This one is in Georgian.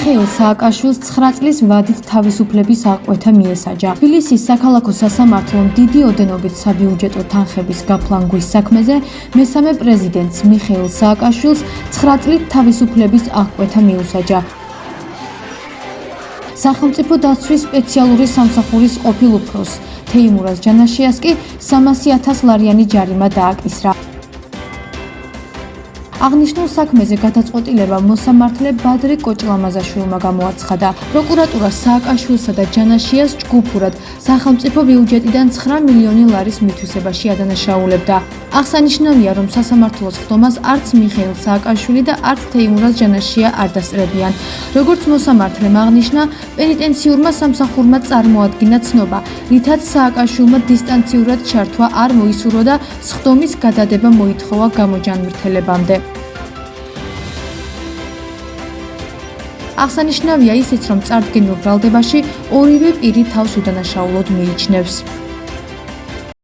მიხეილ სააკაშვილს 9 წლის ვადით თავისუფლების აღკვეთა მიესაჯა. თბილისის საქალაქო სასამართლომ დიდი ოდენობით საბიუჯეტო თანხების გაფლანგვის საქმეზე მესამე პრეზიდენტს მიხეილ სააკაშვილს 9 წლით თავისუფლების აღკვეთა მიუსაჯა. სახელმწიფო დაცვის სპეციალური სამსახურის ყოფილ უფროსს თეიმურაზ ჯანაშიას კი 300,000 ლარიანი ჯარიმა დააკისრა. აღნიშნულ საქმეზე გადაწყვეტილება მოსამართლე ბადრე კოჭლამაზაშვილმა გამოაცხადა. პროკურატურა სააკაშვილსა და ჯანაშიას ჯგუფურად სახელმწიფო ბიუჯეტიდან 9 მილიონი ლარის მითვისებაში ადანაშაულებდა. აღსანიშნავია, რომ სასამართლოს ხდომას არც მიხეილ სააკაშვილი და არც თეიმურაზ ჯანაშია არ დასწრებიან. როგორც მოსამართლემ აღნიშნა, პენიტენციურმა სამსახურმა წარმოადგინა ცნობა, რითაც სააკაშვილმა დისტანციურად ჩართვა არ მოისურვა და სხდომის გადადება მოითხოვა გამოჯანმრთელებამდე. აღსანიშნავია ისიც, რომ წარდგენილ ბრალდებაში ორივე პირი თავს უდანაშაულოდ მიიჩნევს.